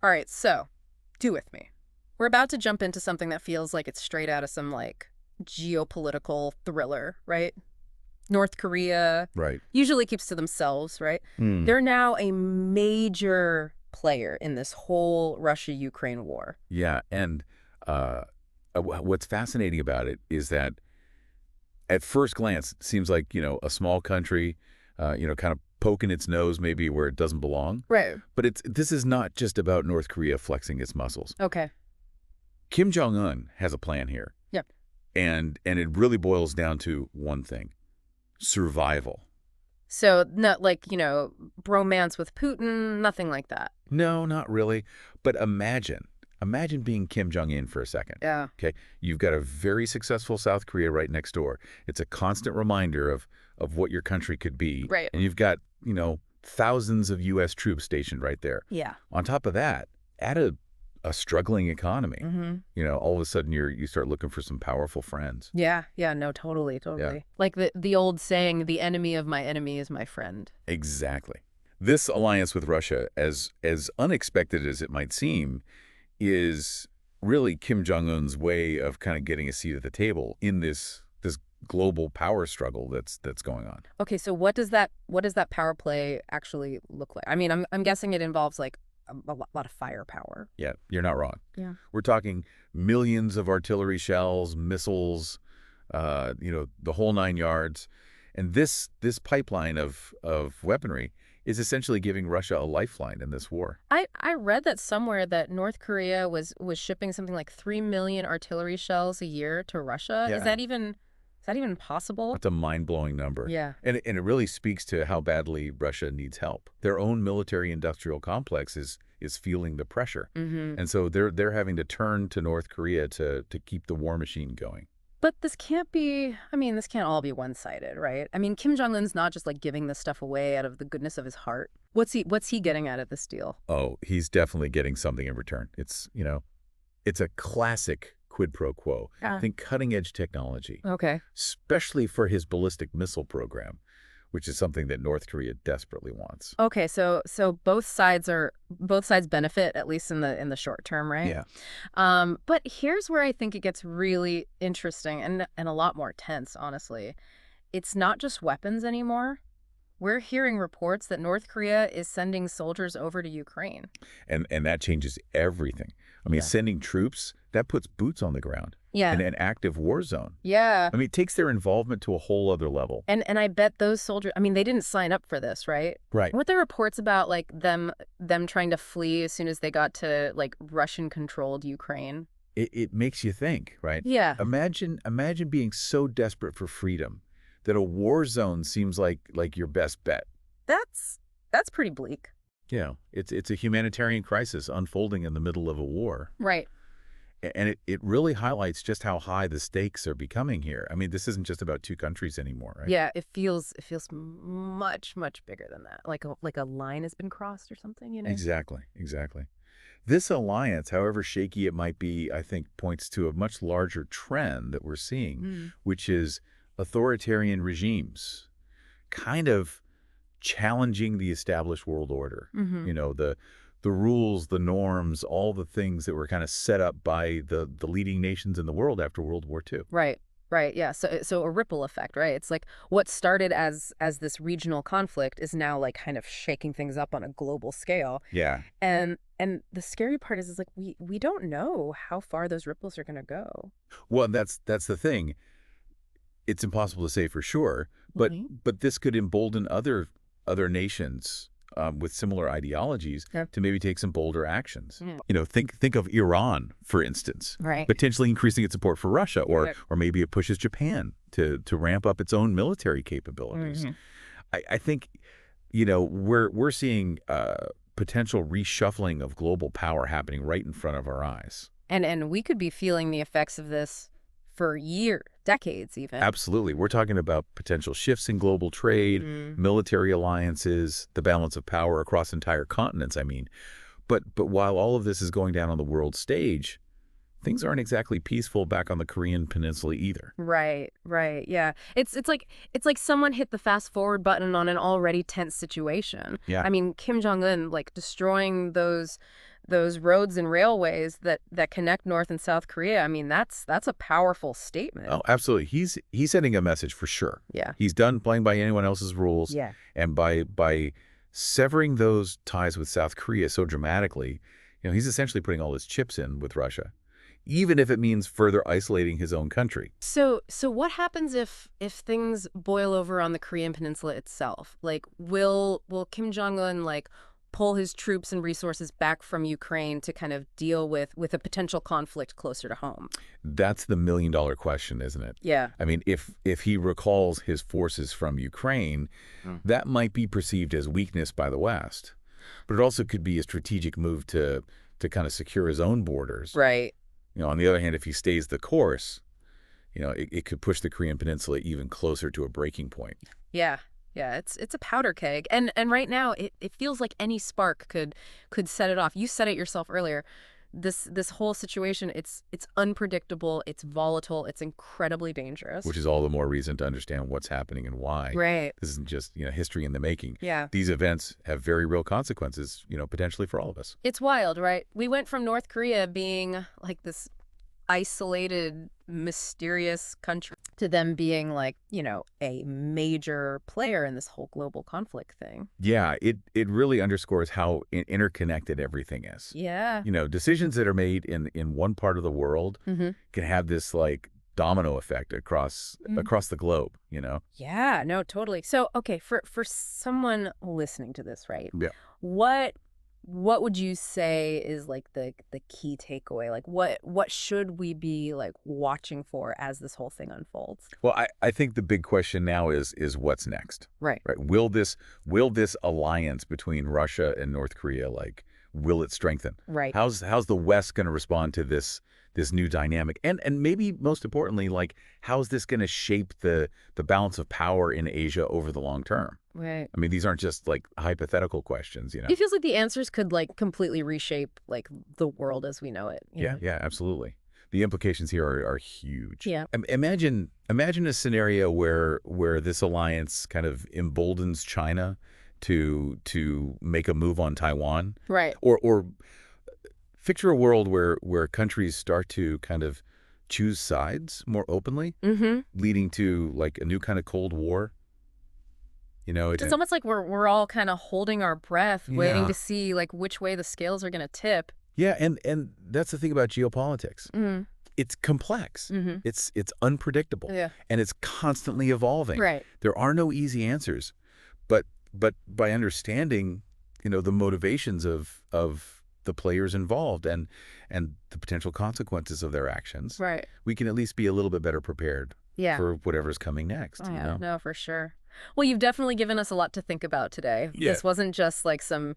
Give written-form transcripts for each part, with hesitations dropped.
All right, so do with me. We're about to jump into something that feels like it's straight out of some, like, geopolitical thriller, right? North Korea Right. usually keeps to themselves, right? Hmm. They're now a major player in this whole Russia-Ukraine war. Yeah, and uh, what's fascinating about it is that at first glance, it seems like, a small country, kind of poking its nose maybe where it doesn't belong. Right. But this is not just about North Korea flexing its muscles. Okay. Kim Jong-un has a plan here, Yep. and it really boils down to one thing: survival. So, not like, bromance with Putin, nothing like that. No, not really. But imagine being Kim Jong-un for a second. Yeah. Okay, you've got a very successful South Korea right next door. It's a constant reminder of what your country could be. Right. And you've got, thousands of U.S. troops stationed right there. Yeah. On top of that, add a struggling economy. Mm-hmm. All of a sudden you start looking for some powerful friends. Yeah, yeah, no, totally, totally. Yeah. Like the old saying, the enemy of my enemy is my friend. Exactly. This alliance with Russia, as unexpected as it might seem, is really Kim Jong-un's way of kind of getting a seat at the table in this global power struggle that's going on. Okay, so what does that power play actually look like? I mean, I'm guessing it involves like a lot of firepower. Yeah, you're not wrong. Yeah. We're talking millions of artillery shells, missiles, the whole nine yards. And this pipeline of weaponry is essentially giving Russia a lifeline in this war. I read that somewhere that North Korea was shipping something like 3 million artillery shells a year to Russia. Is Yeah. that even possible? That's a mind-blowing number. Yeah. And it really speaks to how badly Russia needs help. Their own military-industrial complex is feeling the pressure. Mm-hmm. And so they're having to turn to North Korea to keep the war machine going. But this can't all be one-sided, right? I mean, Kim Jong-un's not just like giving this stuff away out of the goodness of his heart. What's he getting out of this deal? Oh, he's definitely getting something in return. It's a classic quid pro quo. Yeah. Think cutting-edge technology, Okay. especially for his ballistic missile program, which is something that North Korea desperately wants. Okay, so both sides benefit, at least in the short term, right? Yeah. But here's where I think it gets really interesting and a lot more tense, honestly. It's not just weapons anymore. We're hearing reports that North Korea is sending soldiers over to Ukraine. And that changes everything. I mean, Yeah. sending troops, that puts boots on the ground Yeah. in an active war zone. Yeah. I mean, it takes their involvement to a whole other level. And I bet those soldiers, I mean, they didn't sign up for this, right? Right. Weren't there reports about like them trying to flee as soon as they got to like Russian-controlled Ukraine? It makes you think, right? Yeah. Imagine being so desperate for freedom that a war zone seems like your best bet. That's pretty bleak. It's a humanitarian crisis unfolding in the middle of a war. Right. And it really highlights just how high the stakes are becoming here. I mean, this isn't just about two countries anymore, right? Yeah, it feels much, much bigger than that. Like a line has been crossed or something, you know? Exactly. This alliance, however shaky it might be, I think points to a much larger trend that we're seeing, Mm. which is authoritarian regimes kind of challenging the established world order. Mm-hmm. The rules, the norms, all the things that were kind of set up by the leading nations in the world after World War II. Right. Right. Yeah. So a ripple effect, right? It's like what started as this regional conflict is now like kind of shaking things up on a global scale. Yeah. And the scary part is like we don't know how far those ripples are going to go. Well, that's the thing. It's impossible to say for sure, but Mhm. this could embolden other nations with similar ideologies Yeah. to maybe take some bolder actions. Yeah. Think of Iran, for instance, Right. potentially increasing its support for Russia, or Right. or maybe it pushes Japan to ramp up its own military capabilities. Mhm. I think we're seeing potential reshuffling of global power happening right in front of our eyes. And we could be feeling the effects of this for years, decades even. Absolutely. We're talking about potential shifts in global trade, Mm. military alliances, the balance of power across entire continents, I mean. But while all of this is going down on the world stage, things aren't exactly peaceful back on the Korean Peninsula either. Right, right. Yeah. It's like someone hit the fast forward button on an already tense situation. Yeah. I mean, Kim Jong-un like destroying those those roads and railways that connect North and South Korea, I mean, that's a powerful statement. Oh, absolutely. He's sending a message for sure. Yeah. He's done playing by anyone else's rules, Yeah. and by severing those ties with South Korea so dramatically, he's essentially putting all his chips in with Russia, even if it means further isolating his own country. So what happens if things boil over on the Korean Peninsula itself? Like, will Kim Jong-un pull his troops and resources back from Ukraine to kind of deal with a potential conflict closer to home? That's the million-dollar question, isn't it? Yeah. I mean, if he recalls his forces from Ukraine, that might be perceived as weakness by the West, but it also could be a strategic move to kind of secure his own borders. Right. On the other hand, if he stays the course, it could push the Korean Peninsula even closer to a breaking point. Yeah. Yeah, it's a powder keg. And right now it feels like any spark could set it off. You said it yourself earlier. This whole situation, it's unpredictable, it's volatile, it's incredibly dangerous. Which is all the more reason to understand what's happening and why. Right. This isn't just, history in the making. Yeah. These events have very real consequences, potentially for all of us. It's wild, right? We went from North Korea being like this isolated, mysterious country to them being a major player in this whole global conflict thing. Yeah, it really underscores how interconnected everything is. Yeah. Decisions that are made in one part of the world can have this domino effect across the globe, Yeah, no, totally. So, okay, for someone listening to this, right? Yeah. What would you say is the key takeaway? What should we be watching for as this whole thing unfolds? Well, I think the big question now is what's next? Right. Right. Will this alliance between Russia and North Korea, will it strengthen? Right. How's the West going to respond to this new dynamic? And maybe most importantly, how's this going to shape the balance of power in Asia over the long term? Right. I mean, these aren't just hypothetical questions, It feels like the answers could completely reshape the world as we know it. Yeah, yeah, absolutely. The implications here are huge. Yeah. Imagine a scenario where this alliance kind of emboldens China to make a move on Taiwan. Right. Or picture a world where countries start to kind of choose sides more openly, leading to a new kind of Cold War. It's almost like we're all kind of holding our breath, waiting Yeah. to see which way the scales are going to tip. Yeah, and that's the thing about geopolitics. It's complex. It's unpredictable. Yeah. And it's constantly evolving. Right. There are no easy answers. But by understanding, the motivations of the players involved and the potential consequences of their actions, Right. we can at least be a little bit better prepared Yeah. for whatever's coming next. Oh, yeah. No, for sure. Well, you've definitely given us a lot to think about today. Yeah. This wasn't just some,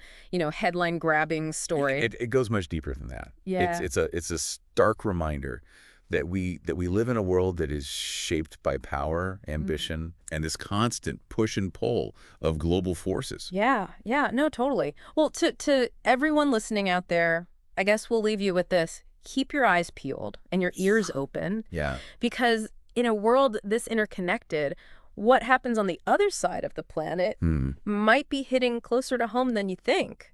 headline grabbing story. It goes much deeper than that. Yeah. It's a stark reminder that we live in a world that is shaped by power, ambition, and this constant push and pull of global forces. Yeah. Yeah. No, totally. Well, to everyone listening out there, I guess we'll leave you with this. Keep your eyes peeled and your ears open. Yeah. Because in a world this interconnected, what happens on the other side of the planet might be hitting closer to home than you think.